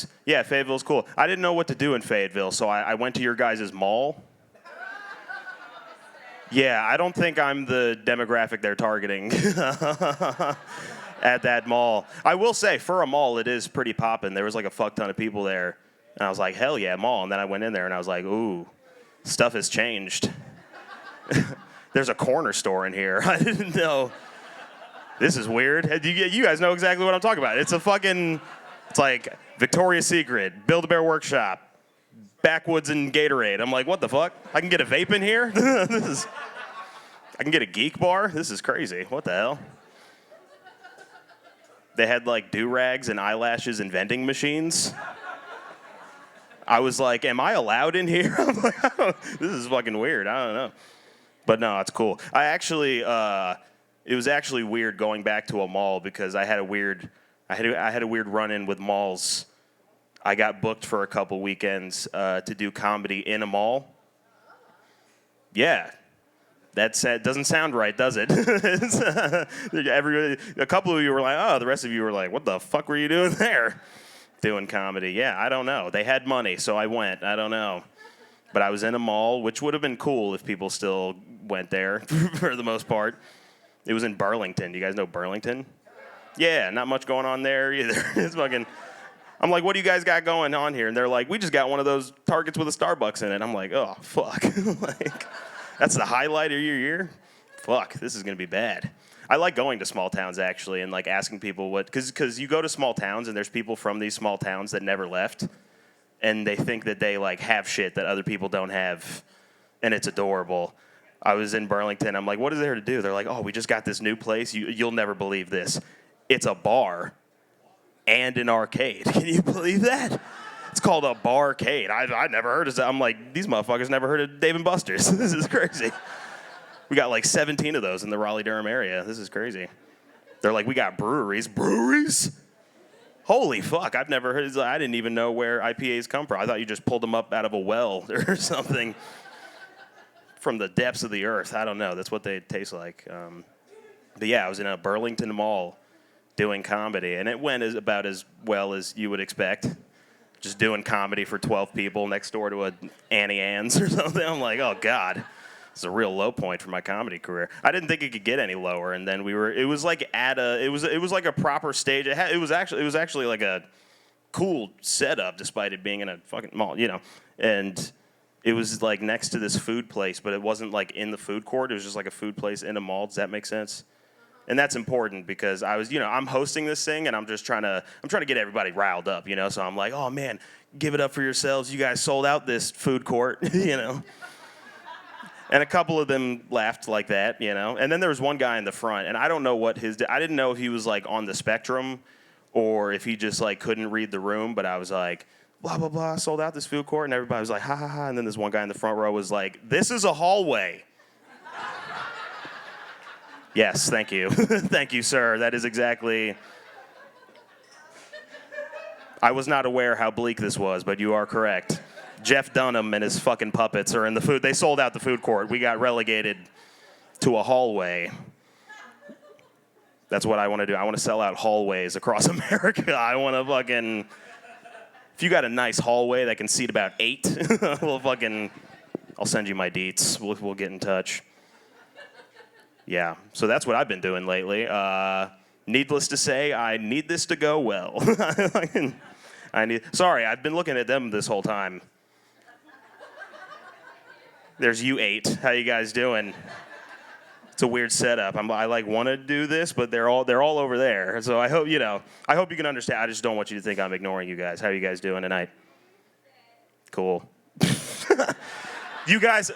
nice. Yeah, Fayetteville's cool. I didn't know what to do in Fayetteville, so I went to your guys' mall. Yeah, I don't think I'm the demographic they're targeting at that mall. I will say, for a mall, it is pretty poppin'. There was like a fuck ton of people there. And I was like, hell yeah, mall. And then I went in there and I was like, ooh, stuff has changed. There's a corner store in here. I didn't know. This is weird. You guys know exactly what I'm talking about. It's like Victoria's Secret, Build-A-Bear Workshop, Backwoods and Gatorade. I'm like, what the fuck? I can get a vape in here? I can get a geek bar? This is crazy. What the hell? They had like do-rags and eyelashes and vending machines. I was like, am I allowed in here? I'm like, this is fucking weird. I don't know. But no, it's cool. It was actually weird going back to a mall because I had a weird run-in with malls. I got booked for a couple weekends to do comedy in a mall. Yeah. That doesn't sound right, does it? A couple of you were like, oh, the rest of you were like, what the fuck were you doing there? Doing comedy. Yeah, I don't know. They had money, so I went. I don't know. But I was in a mall, which would have been cool if people still went there for the most part. It was in Burlington. Do you guys know Burlington? Yeah, not much going on there either. It's fucking... I'm like, what do you guys got going on here? And they're like, we just got one of those Targets with a Starbucks in it. I'm like, oh, fuck. Like, that's the highlight of your year? Fuck, this is going to be bad. I like going to small towns, actually, and, like, asking people what... Because you go to small towns, and there's people from these small towns that never left, and they think that they, like, have shit that other people don't have, and it's adorable. I was in Burlington. I'm like, what is there to do? They're like, oh, we just got this new place. You'll never believe this. It's a bar and an arcade. Can you believe that? It's called a barcade. I never heard of that. I'm like, these motherfuckers never heard of Dave & Buster's. This is crazy. We got like 17 of those in the Raleigh-Durham area. This is crazy. They're like, we got breweries. Breweries? Holy fuck, I've never heard. I didn't even know where IPAs come from. I thought you just pulled them up out of a well or something from the depths of the earth. I don't know. That's what they taste like. But yeah, I was in a Burlington mall doing comedy, and it went about as well as you would expect. Just doing comedy for 12 people next door to a Annie Ann's or something. I'm like, oh God, it's a real low point for my comedy career. I didn't think it could get any lower, and then it was like a proper stage. It was actually like a cool setup, despite it being in a fucking mall, you know. And it was like next to this food place, but it wasn't like in the food court. It was just like a food place in a mall. Does that make sense? And that's important because I'm hosting this thing and I'm trying to get everybody riled up, you know. So I'm like, oh man, give it up for yourselves. You guys sold out this food court, you know. And a couple of them laughed like that, you know. And then there was one guy in the front, and I don't know what I didn't know if he was like on the spectrum or if he just like couldn't read the room. But I was like, blah blah blah, sold out this food court, and everybody was like, ha ha ha. And then this one guy in the front row was like, this is a hallway. Yes, thank you. Thank you, sir. That is exactly... I was not aware how bleak this was, but you are correct. Jeff Dunham and his fucking puppets are in the food. They sold out the food court. We got relegated to a hallway. That's what I want to do. I want to sell out hallways across America. I want to fucking... If you got a nice hallway that can seat about 8, I'll send you my deets. We'll get in touch. Yeah, so that's what I've been doing lately. Needless to say, I need this to go well. Sorry, I've been looking at them this whole time. There's you 8. How you guys doing? It's a weird setup. I want to do this, but they're all over there. So I hope you can understand. I just don't want you to think I'm ignoring you guys. How are you guys doing tonight? Cool. You guys.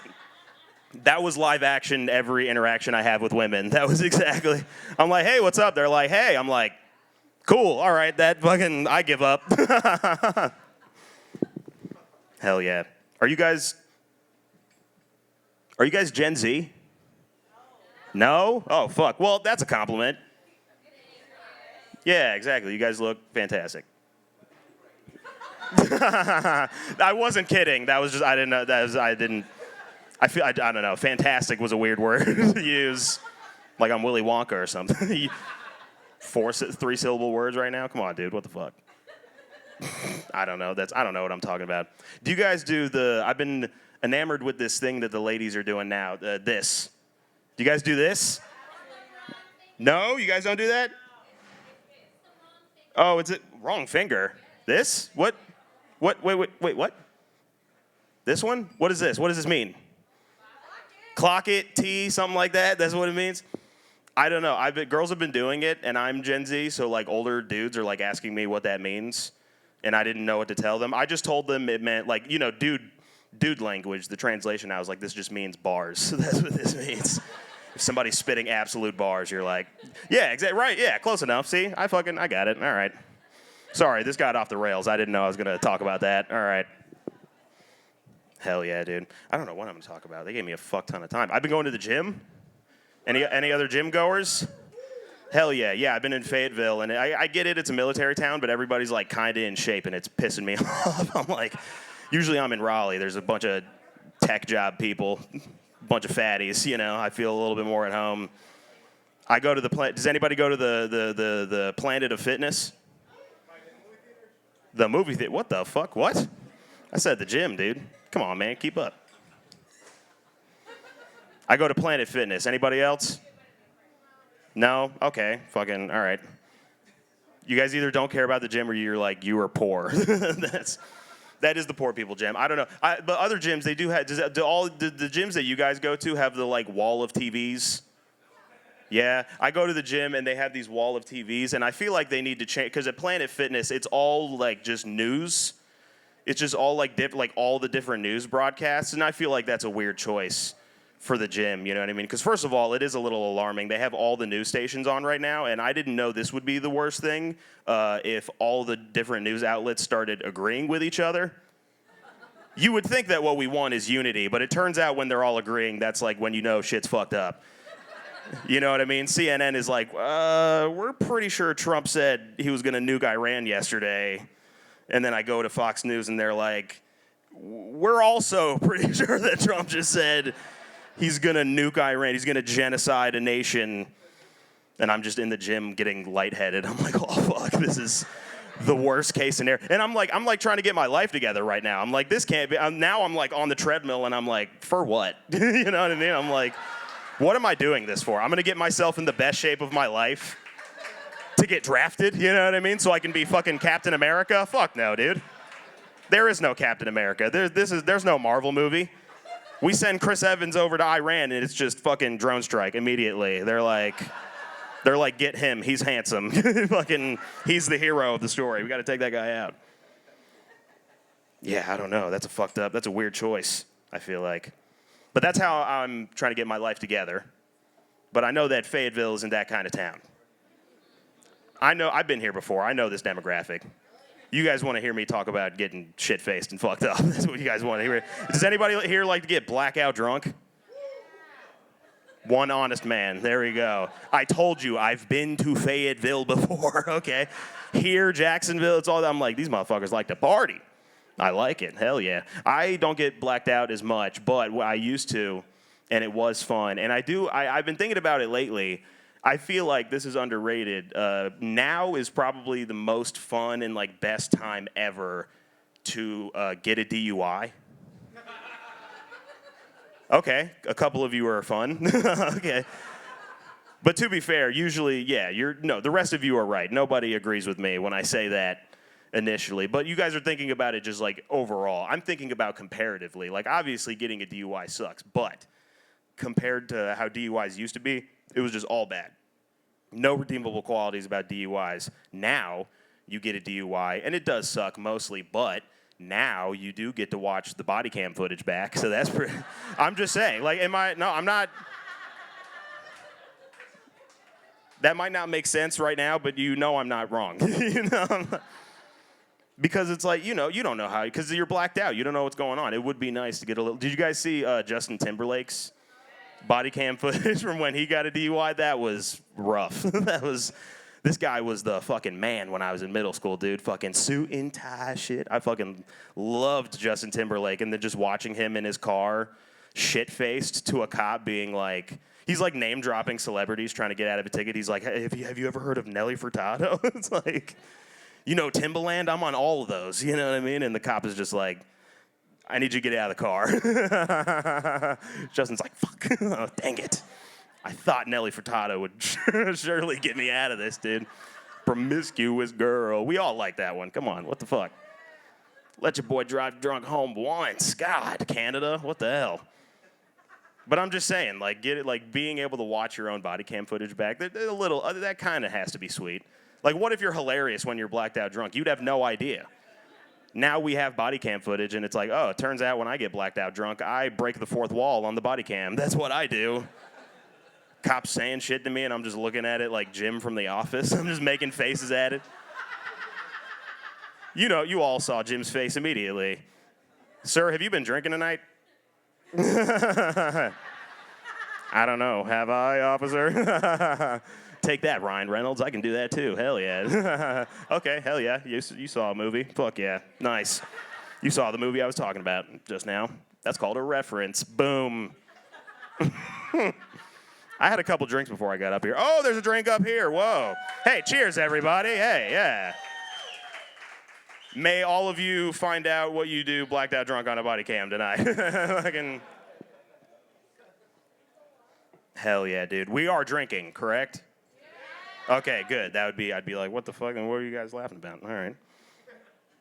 That was live action, every interaction I have with women. That was exactly. I'm like, hey, what's up? They're like, hey. I'm like, cool, all right, I give up. Hell yeah. Are you guys Gen Z? No? Oh, fuck. Well, that's a compliment. Yeah, exactly. You guys look fantastic. I wasn't kidding. That was just, I didn't know. I don't know. Fantastic was a weird word to use. Like I'm Willy Wonka or something. 3-syllable words right now? Come on, dude. What the fuck? I don't know. I don't know what I'm talking about. Do you guys do I've been enamored with this thing that the ladies are doing now. This. Do you guys do this? No, you guys don't do that? Oh, it's a wrong finger. This? What? What? Wait, what? This one? What is this? What does this mean? Clock it, T, something like that? That's what it means? I don't know. Girls have been doing it, and I'm Gen Z, so like older dudes are like asking me what that means, and I didn't know what to tell them. I just told them it meant like, dude language. The translation I was like, this just means bars. So that's what this means. If somebody's spitting absolute bars, you're like, yeah, exactly, right, yeah, close enough. See, I got it. All right. Sorry, this got off the rails. I didn't know I was gonna talk about that. All right. Hell yeah, dude. I don't know what I'm gonna talk about. They gave me a fuck ton of time. I've been going to the gym. Any other gym goers? Hell yeah. Yeah, I've been in Fayetteville, and I get it. It's a military town, but everybody's like kind of in shape, and it's pissing me off. I'm like, usually I'm in Raleigh. There's a bunch of tech job people, a bunch of fatties. I feel a little bit more at home. I go to does anybody go to the Planet of Fitness? The movie theater? What the fuck? What? I said the gym, dude. Come on, man. Keep up. I go to Planet Fitness. Anybody else? No? Okay. Fucking, all right. You guys either don't care about the gym or you're like, you are poor. That is the poor people gym. I don't know. But other gyms, they do have, the gyms that you guys go to have the like wall of TVs? Yeah. I go to the gym and they have these wall of TVs, and I feel like they need to change, because at Planet Fitness, it's all like just news. It's just all like all the different news broadcasts, and I feel like that's a weird choice for the gym, you know what I mean? Because first of all, it is a little alarming. They have all the news stations on right now, and I didn't know this would be the worst thing if all the different news outlets started agreeing with each other. You would think that what we want is unity, but it turns out when they're all agreeing, that's like when you know shit's fucked up. You know what I mean? CNN is like, we're pretty sure Trump said he was going to nuke Iran yesterday. And then I go to Fox News, and they're like, we're also pretty sure that Trump just said he's going to nuke Iran. He's going to genocide a nation. And I'm just in the gym getting lightheaded. I'm like, oh, fuck, this is the worst case scenario. And I'm like trying to get my life together right now. I'm like, this can't be. Now I'm like on the treadmill, and I'm like, for what? You know what I mean? I'm like, what am I doing this for? I'm going to get myself in the best shape of my life to get drafted, you know what I mean? So I can be fucking Captain America? Fuck no, dude. There is no Captain America. There's no Marvel movie. We send Chris Evans over to Iran, and it's just fucking drone strike immediately. They're like, get him. He's handsome. Fucking, he's the hero of the story. We got to take that guy out. Yeah, I don't know. That's a weird choice, I feel like. But that's how I'm trying to get my life together. But I know that Fayetteville isn't that kind of town. I know, I've been here before. I know this demographic. You guys want to hear me talk about getting shit-faced and fucked up. That's what you guys want to hear. Does anybody here like to get blackout drunk? One honest man. There we go. I told you, I've been to Fayetteville before, okay? Here, Jacksonville, it's all that. I'm like, these motherfuckers like to party. I like it. Hell yeah. I don't get blacked out as much, but I used to, and it was fun. And I've been thinking about it lately. I feel like this is underrated. Now is probably the most fun and like best time ever to get a DUI. Okay, a couple of you are fun. Okay. But to be fair, usually, yeah, the rest of you are right. Nobody agrees with me when I say that initially. But you guys are thinking about it just like overall. I'm thinking about comparatively. Like obviously getting a DUI sucks, but compared to how DUIs used to be, it was just all bad. No redeemable qualities about DUIs. Now you get a DUI, and it does suck mostly, but now you do get to watch the body cam footage back. So that's pretty. I'm just saying, like, I'm not. That might not make sense right now, but I'm not wrong. Because it's like, you don't know how, because you're blacked out. You don't know what's going on. It would be nice to get a little. Did you guys see Justin Timberlake's body cam footage from when he got a DUI? That was rough. This guy was the fucking man when I was in middle school, dude. Fucking suit and tie shit. I fucking loved Justin Timberlake, and then just watching him in his car, shit-faced to a cop being like, he's like name-dropping celebrities trying to get out of a ticket. He's like, have you ever heard of Nelly Furtado? It's like, You know Timberland? I'm on all of those. You know what I mean? And the cop is just like, I need you to get out of the car. Justin's like, fuck. Oh, dang it. I thought Nelly Furtado would surely get me out of this, dude. Promiscuous girl. We all like that one. Come on, what the fuck? Let your boy drive drunk home once. God, Canada, what the hell? But I'm just saying, like, get it, like, being able to watch your own body cam footage back, a little, that kind of has to be sweet. Like, what if you're hilarious when you're blacked out drunk? You'd have no idea. Now we have body cam footage, and it's like, oh, it turns out when I get blacked out drunk, I break the fourth wall on the body cam. That's what I do. Cops saying shit to me, and I'm just looking at it like Jim from The Office. I'm just making faces at it. You know, you all saw Jim's face immediately. Sir, have you been drinking tonight? I don't know. Have I, officer? Take that, Ryan Reynolds. I can do that too. Hell yeah. Okay, hell yeah. You saw a movie? Fuck yeah. Nice. You saw the movie I was talking about just now. That's called a reference. Boom. I had a couple drinks before I got up here. Oh, there's a drink up here. Whoa. Hey, cheers, everybody. Hey, yeah. May all of you find out what you do blacked out drunk on a body cam tonight. Hell yeah, dude. We are drinking, correct? Okay, good. I'd be like, what the fuck, and what are you guys laughing about? All right.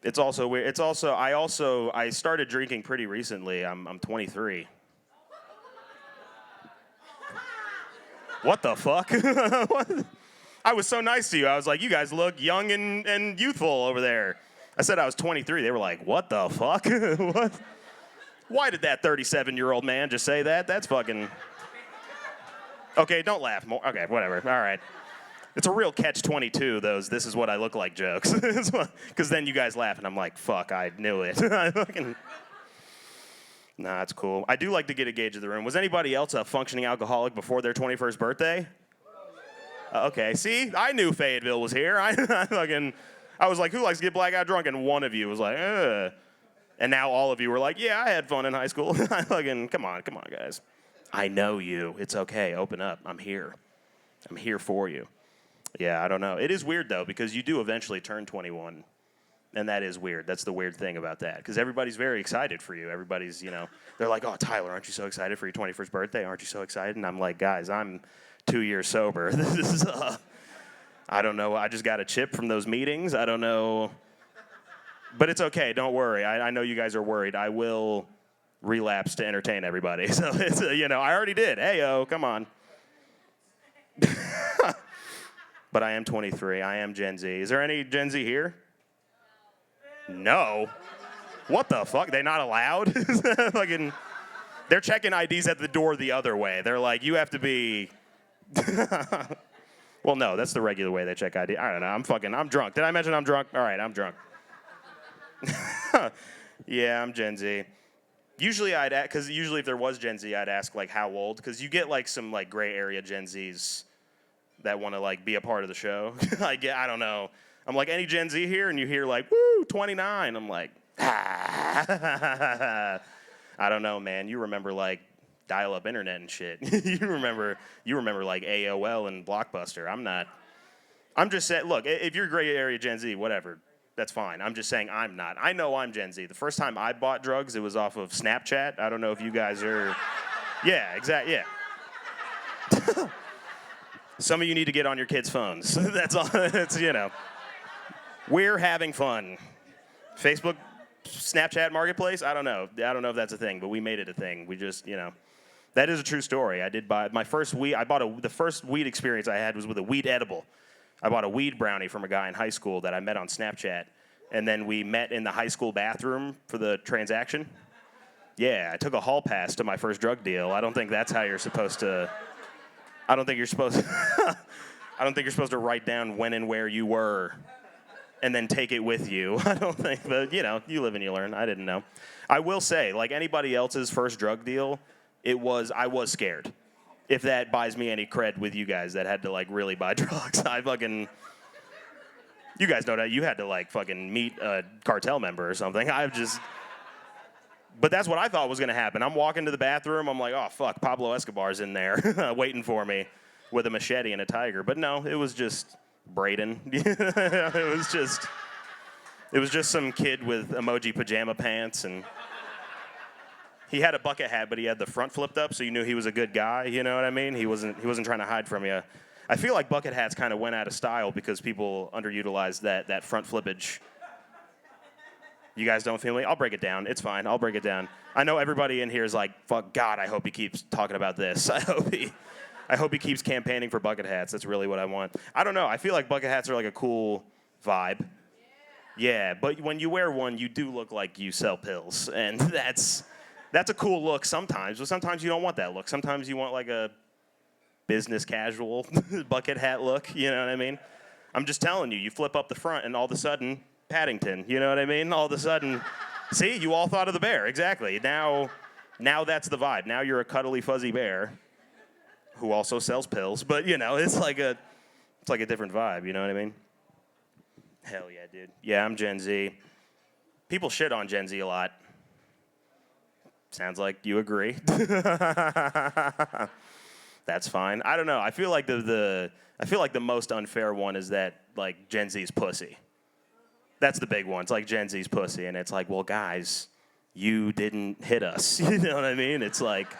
It's also weird. I started drinking pretty recently. I'm 23. What the fuck? What? I was so nice to you. I was like, you guys look young and youthful over there. I said I was 23. They were like, what the fuck? What? Why did that 37-year-old man just say that? That's fucking... Okay, don't laugh more. Okay, whatever. All right. It's a real catch-22, those this is what I look like jokes. Because then you guys laugh, and I'm like, fuck, I knew it. Nah, it's cool. I do like to get a gauge of the room. Was anybody else a functioning alcoholic before their 21st birthday? Okay, see? I knew Fayetteville was here. I was like, who likes to get blackout drunk? And one of you was like, ugh. And now all of you were like, yeah, I had fun in high school. Come on, guys. I know you. It's okay. Open up. I'm here. I'm here for you. Yeah, I don't know. It is weird, though, because you do eventually turn 21. And that is weird. That's the weird thing about that. Because everybody's very excited for you. Everybody's, they're like, oh, Tyler, aren't you so excited for your 21st birthday? Aren't you so excited? And I'm like, guys, I'm 2 years sober. This is, I don't know. I just got a chip from those meetings. I don't know. But it's okay. Don't worry. I know you guys are worried. I will relapse to entertain everybody. So, it's, I already did. Hey-o, come on. But I am 23. I am Gen Z. Is there any Gen Z here? No. What the fuck? They not allowed? They're checking IDs at the door the other way. They're like, you have to be... Well, no, that's the regular way they check ID. I don't know. I'm drunk. Did I mention I'm drunk? All right, I'm drunk. Yeah, I'm Gen Z. Usually because if there was Gen Z, I'd ask, like, how old? Because you get, like, some, like, gray area Gen Zs that want to, like, be a part of the show. I don't know. I'm like, any Gen Z here? And you hear like, woo, 29. I'm like, I don't know, man. You remember like dial-up internet and shit. you remember like AOL and Blockbuster. I'm just saying, look, if you're gray area Gen Z, whatever, that's fine. I'm just saying I'm not. I know I'm Gen Z. The first time I bought drugs, it was off of Snapchat. I don't know if you guys are, yeah, exactly, yeah. Some of you need to get on your kids' phones. That's all, it's, We're having fun. Facebook, Snapchat Marketplace, I don't know if that's a thing, but we made it a thing. We just, that is a true story. I did buy my first weed. The first weed experience I had was with a weed edible. I bought a weed brownie from a guy in high school that I met on Snapchat, and then we met in the high school bathroom for the transaction. Yeah, I took a hall pass to my first drug deal. I don't think that's how you're supposed to. I don't think you're supposed to write down when and where you were and then take it with you. I don't think, but you live and you learn. I didn't know. I will say, like anybody else's first drug deal, I was scared. If that buys me any cred with you guys that had to like really buy drugs, you guys know that you had to like fucking meet a cartel member or something. But that's what I thought was gonna happen. I'm walking to the bathroom, I'm like, oh fuck, Pablo Escobar's in there waiting for me with a machete and a tiger. But no, it was just Braden. It was just It was just some kid with emoji pajama pants, and he had a bucket hat, but he had the front flipped up, so you knew he was a good guy. You know what I mean? He wasn't trying to hide from you. I feel like bucket hats kind of went out of style because people underutilized that front flippage. You guys don't feel me? I'll break it down. It's fine. I'll break it down. I know everybody in here is like, fuck God, I hope he keeps talking about this. I hope he keeps campaigning for bucket hats. That's really what I want. I don't know. I feel like bucket hats are like a cool vibe. Yeah, but when you wear one, you do look like you sell pills, and that's a cool look sometimes, but sometimes you don't want that look. Sometimes you want like a business casual bucket hat look, you know what I mean? I'm just telling you, you flip up the front and all of a sudden, Paddington, you know what I mean? All of a sudden, see, you all thought of the bear, exactly. Now that's the vibe. Now you're a cuddly, fuzzy bear who also sells pills, but you know, it's like a different vibe, you know what I mean? Hell yeah, dude. Yeah, I'm Gen Z. People shit on Gen Z a lot. Sounds like you agree. That's fine. I don't know. I feel like the most unfair one is that like Gen Z's pussy. That's the big one. It's like Gen Z's pussy, and it's like, well, guys, you didn't hit us. You know what I mean? It's like,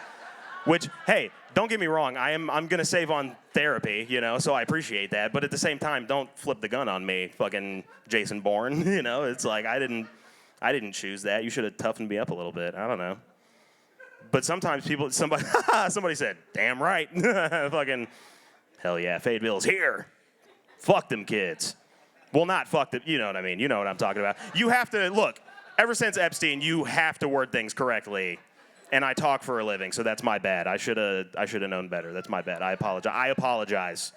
which, hey, don't get me wrong. I'm gonna save on therapy, you know, so I appreciate that. But at the same time, don't flip the gun on me, fucking Jason Bourne. You know, it's like I didn't choose that. You should have toughened me up a little bit. I don't know. But sometimes somebody said, damn right. Fucking, hell yeah, Fade Bill's here. Fuck them kids. Well, not fuck them, you know what I mean. You know what I'm talking about. You have to, look, ever since Epstein, you have to word things correctly. And I talk for a living, so that's my bad. I should have known better. That's my bad. I apologize.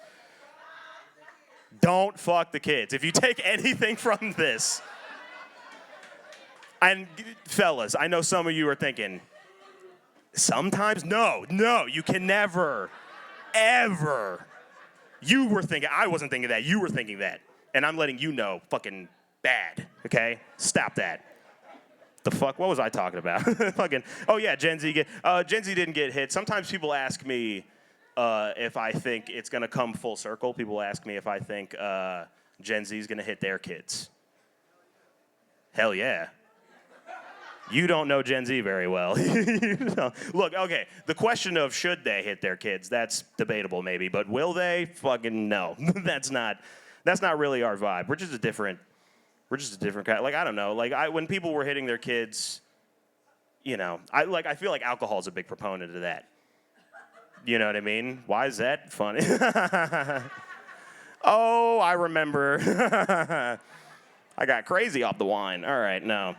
Don't fuck the kids. If you take anything from this, and fellas, I know some of you are thinking, sometimes? No, you can never, ever. You were thinking, I wasn't thinking that, you were thinking that. And I'm letting you know, fucking bad, okay? Stop that. The fuck, what was I talking about? Fucking, oh yeah, Gen Z didn't get hit. Sometimes people ask me if I think it's gonna come full circle. People ask me if I think Gen Z is gonna hit their kids. Hell yeah. You don't know Gen Z very well. Look, okay, the question of should they hit their kids, that's debatable maybe, but will they? Fucking no. That's not really our vibe. We're just a different kind. Like, I don't know. Like, when people were hitting their kids, you know, I feel like alcohol's a big proponent of that. You know what I mean? Why is that funny? Oh, I remember. I got crazy off the wine. All right, no.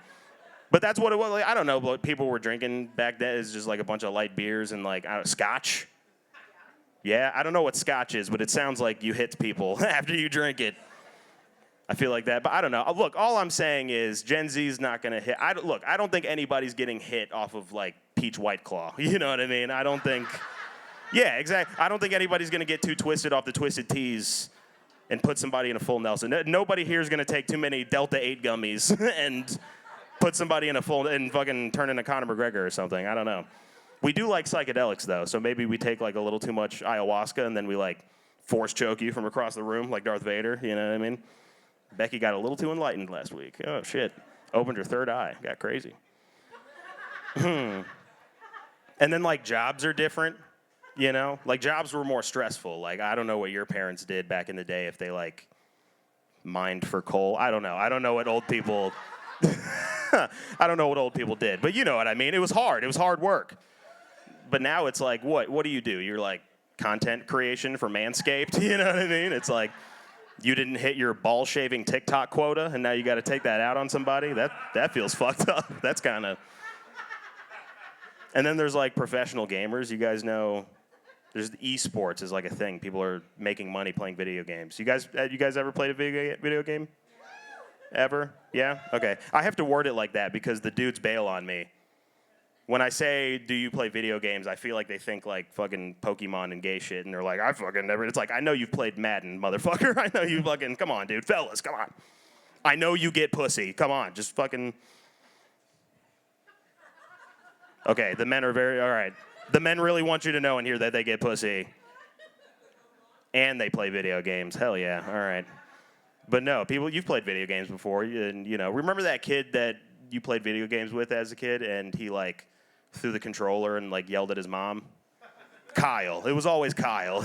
But that's what it was. Like, I don't know what people were drinking back then. It's just like a bunch of light beers and like scotch. Yeah, I don't know what scotch is, but it sounds like you hit people after you drink it. I feel like that, but I don't know. Look, all I'm saying is Gen Z's not gonna hit. I don't think anybody's getting hit off of like peach White Claw. You know what I mean? I don't think. Yeah, exactly. I don't think anybody's gonna get too twisted off the Twisted Teas and put somebody in a full Nelson. Nobody here is gonna take too many Delta 8 gummies and put somebody in a full and fucking turn into Conor McGregor or something. I don't know. We do like psychedelics though, so maybe we take like a little too much ayahuasca and then we like force choke you from across the room like Darth Vader. You know what I mean? Becky got a little too enlightened last week. Oh shit! Opened her third eye. Got crazy. And then like jobs are different. You know, like jobs were more stressful. Like I don't know what your parents did back in the day if they like mined for coal. I don't know. I don't know what old people. I don't know what old people did, but you know what I mean. It was hard. It was hard work. But now it's like, what do? You're like content creation for Manscaped. You know what I mean? It's like you didn't hit your ball shaving TikTok quota, and now you got to take that out on somebody. That feels fucked up. That's kind of. And then there's like professional gamers. You guys know, there's esports is like a thing. People are making money playing video games. You guys ever played a video game? Ever? Yeah? Okay. I have to word it like that because the dudes bail on me. When I say, do you play video games, I feel like they think like fucking Pokemon and gay shit, and they're like, I fucking never. It's like, I know you've played Madden, motherfucker. I know you fucking, come on, dude. Fellas, come on. I know you get pussy. Come on, just fucking. Okay, the men are all right. The men really want you to know in here that they get pussy. And they play video games. Hell yeah, all right. But no, people, you've played video games before, and remember that kid that you played video games with as a kid, and he like threw the controller and like yelled at his mom? Kyle. It was always Kyle,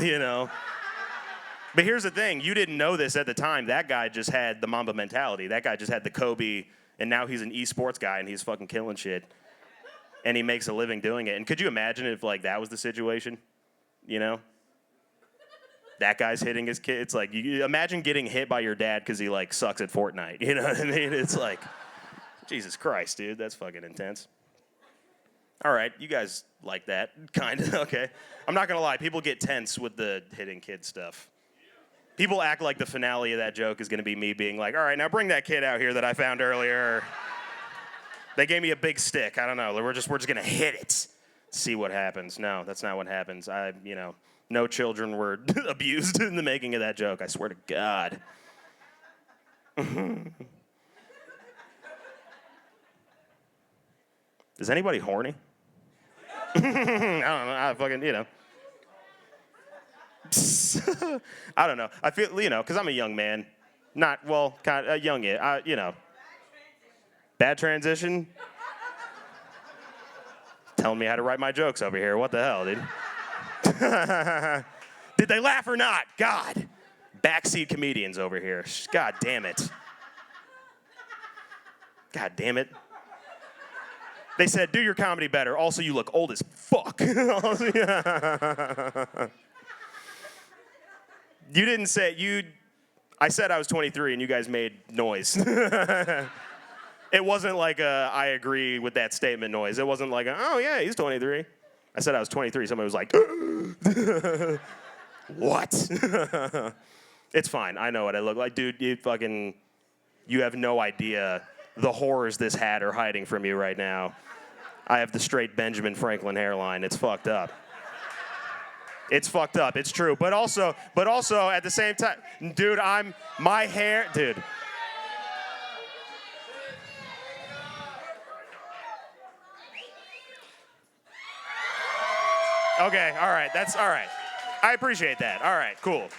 But here's the thing, you didn't know this at the time. That guy just had the Mamba mentality. That guy just had the Kobe, and now he's an esports guy, and he's fucking killing shit. And he makes a living doing it. And could you imagine if like that was the situation? That guy's hitting his kid. It's like, you imagine getting hit by your dad because he like sucks at Fortnite. You know what I mean? It's like, Jesus Christ, dude, that's fucking intense. All right, you guys like that, kind of, okay. I'm not gonna lie, people get tense with the hitting kid stuff. People act like the finale of that joke is gonna be me being like, all right, now bring that kid out here that I found earlier. They gave me a big stick, I don't know, we're just gonna hit it, see what happens. No, that's not what happens. No children were abused in the making of that joke, I swear to God. Is anybody horny? I don't know, I don't know. I feel, because I'm a young man. Not, well, kind of young, Bad transition? Telling me how to write my jokes over here. What the hell, dude? Did they laugh or not? God. Backseat comedians over here. God damn it. God damn it. They said, do your comedy better. Also, you look old as fuck. You didn't say, I said I was 23 and you guys made noise. It wasn't like a, I agree with that statement noise. It wasn't like, oh yeah, he's 23. I said I was 23. Somebody was like, what? It's fine. I know what I look like. Dude, you have no idea the horrors this hat are hiding from you right now. I have the straight Benjamin Franklin hairline. It's fucked up. It's fucked up. It's true. But also at the same time, dude, my hair, dude. Okay, all right, that's all right. I appreciate that. All right, cool.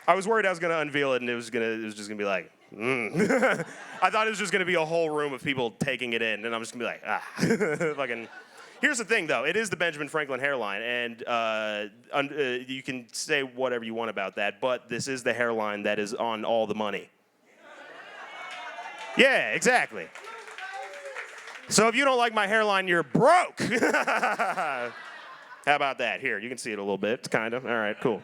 I was worried I was gonna unveil it and it was just gonna be like, I thought it was just gonna be a whole room of people taking it in, and I'm just gonna be like, fucking. Here's the thing, though. It is the Benjamin Franklin hairline, and you can say whatever you want about that, but this is the hairline that is on all the money. Yeah, exactly. So if you don't like my hairline, you're broke. How about that? Here, you can see it a little bit, kind of. All right, cool.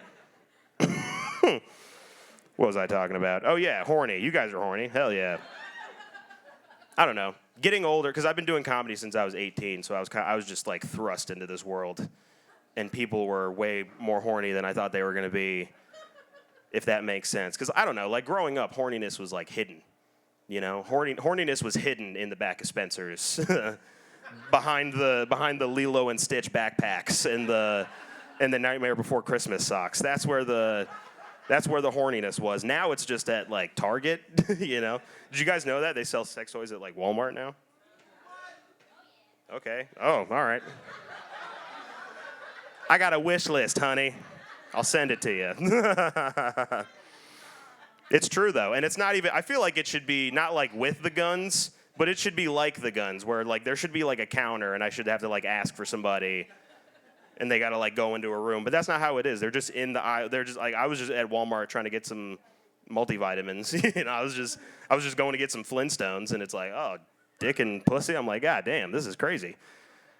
What was I talking about? Oh, yeah, horny. You guys are horny. Hell yeah. I don't know. Getting older, because I've been doing comedy since I was 18, so I was just, like, thrust into this world. And people were way more horny than I thought they were going to be, if that makes sense. Because, I don't know, like, growing up, horniness was, like, hidden. Horniness was hidden in the back of Spencer's. behind the Lilo and Stitch backpacks and the Nightmare Before Christmas socks. That's where the horniness was. Now it's just at like Target, Did you guys know that they sell sex toys at like Walmart now? Okay. Oh, all right. I got a wish list, honey. I'll send it to you. It's true though, and it's not even. I feel like it should be not like with the guns. But it should be like the guns, where like there should be like a counter, and I should have to like ask for somebody, and they gotta like go into a room. But that's not how it is. They're just in the aisle. They're just like I was just at Walmart trying to get some multivitamins. I was just going to get some Flintstones, and it's like, oh, dick and pussy. I'm like, God damn, this is crazy.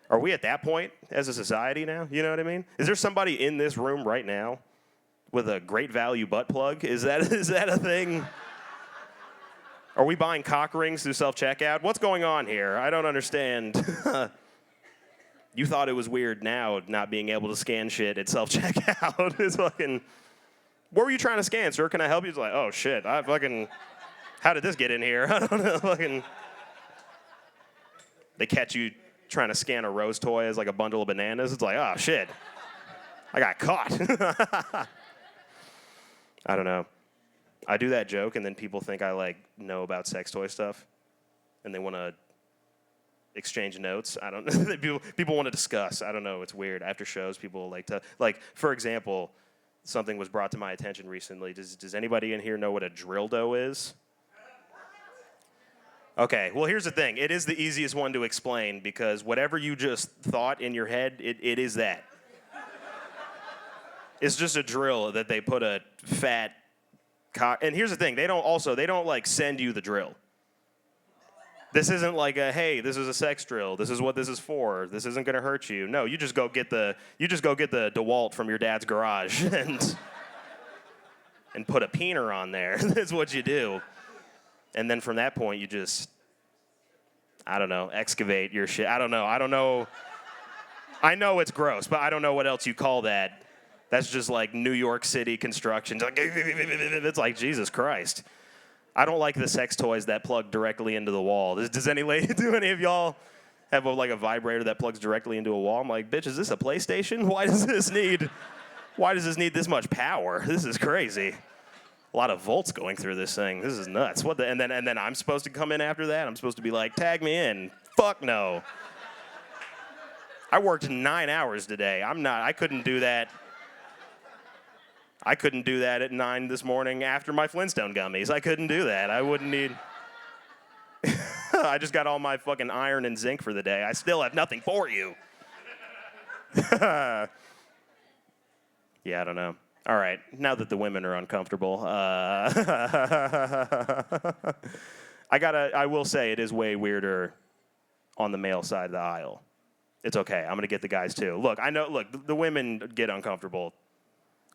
Are we at that point as a society now? You know what I mean? Is there somebody in this room right now with a great value butt plug? Is that a thing? Are we buying cock rings through self-checkout? What's going on here? I don't understand. You thought it was weird now not being able to scan shit at self-checkout. It's fucking, what were you trying to scan, sir? Can I help you? It's like, oh shit, how did this get in here? I don't know, fucking. They catch you trying to scan a Rose toy as like a bundle of bananas. It's like, oh shit, I got caught. I don't know. I do that joke, and then people think I, like, know about sex toy stuff, and they want to exchange notes. I don't know. People want to discuss. I don't know. It's weird. After shows, people like to, like, for example, something was brought to my attention recently. Does anybody in here know what a dildo is? Okay, well, here's the thing. It is the easiest one to explain because whatever you just thought in your head, it is that. It's just a drill that they put a fat cock. And here's the thing. They don't like send you the drill. This isn't like a, hey, this is a sex drill. This is what this is for. This isn't going to hurt you. No, you just go get the DeWalt from your dad's garage and put a peener on there. That's what you do. And then from that point, you just, I don't know, excavate your shit. I don't know. I know it's gross, but I don't know what else you call that. That's just like New York City construction. It's like, Jesus Christ. I don't like the sex toys that plug directly into the wall. Do any of y'all have a vibrator that plugs directly into a wall? I'm like, bitch, is this a PlayStation? Why does this need this much power? This is crazy. A lot of volts going through this thing. This is nuts. And then I'm supposed to come in after that? I'm supposed to be like, tag me in. Fuck no. I worked 9 hours today. I couldn't do that. I couldn't do that at 9 this morning after my Flintstone gummies. I couldn't do that. I wouldn't need. I just got all my fucking iron and zinc for the day. I still have nothing for you. Yeah, I don't know. All right, now that the women are uncomfortable, I will say it is way weirder on the male side of the aisle. It's okay. I'm going to get the guys too. Look, the women get uncomfortable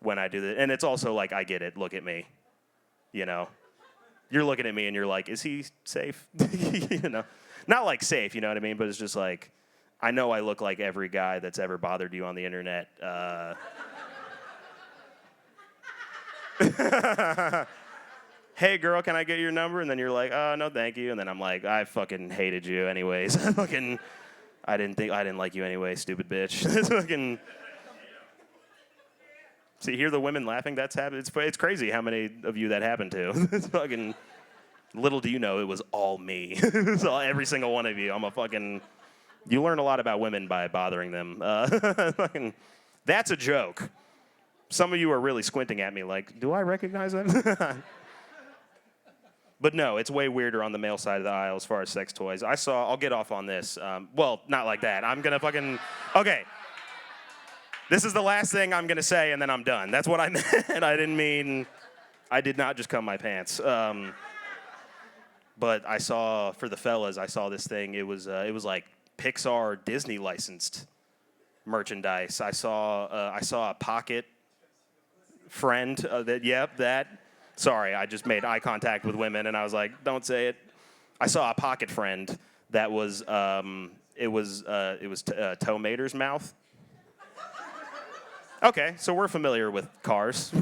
when I do that. And it's also like, I get it. Look at me. You know? You're looking at me and you're like, is he safe? You know? Not like safe, you know what I mean? But it's just like, I know I look like every guy that's ever bothered you on the internet. Hey, girl, can I get your number? And then you're like, oh, no, thank you. And then I'm like, I fucking hated you anyways. I didn't like you anyway, stupid bitch. It's fucking. See, hear the women laughing? That's happened. It's crazy how many of you that happened to. It's fucking. Little do you know, it was all me. It was every single one of you. You learn a lot about women by bothering them. That's a joke. Some of you are really squinting at me like, do I recognize that? But no, it's way weirder on the male side of the aisle as far as sex toys. I'll get off on this. Well, not like that. I'm going to okay. This is the last thing I'm going to say, and then I'm done. That's what I meant. I did not just cum my pants. But for the fellas, I saw this thing. It was like Pixar Disney licensed merchandise. I saw a pocket friend that. Sorry, I just made eye contact with women, and I was like, don't say it. I saw a pocket friend that was Tow Mater's mouth. Okay, so we're familiar with cars.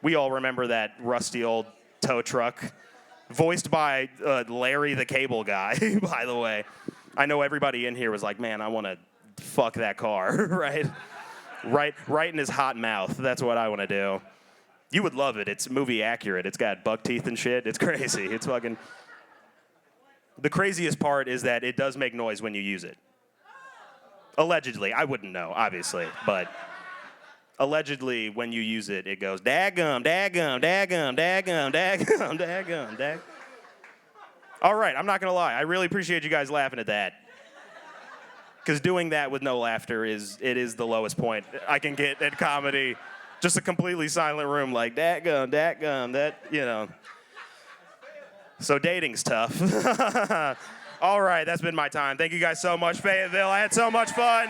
We all remember that rusty old tow truck, voiced by Larry the Cable Guy, by the way. I know everybody in here was like, man, I want to fuck that car, right? Right in his hot mouth. That's what I want to do. You would love it. It's movie accurate. It's got buck teeth and shit. It's crazy. It's fucking. The craziest part is that it does make noise when you use it. Allegedly. I wouldn't know, obviously, but allegedly when you use it, it goes, daggum, daggum, daggum, daggum, daggum, daggum, daggum. All right, I'm not going to lie. I really appreciate you guys laughing at that. Because doing that with no laughter is the lowest point I can get at comedy. Just a completely silent room like, daggum, that, you know. So dating's tough. All right, that's been my time. Thank you guys so much, Fayetteville. I had so much fun.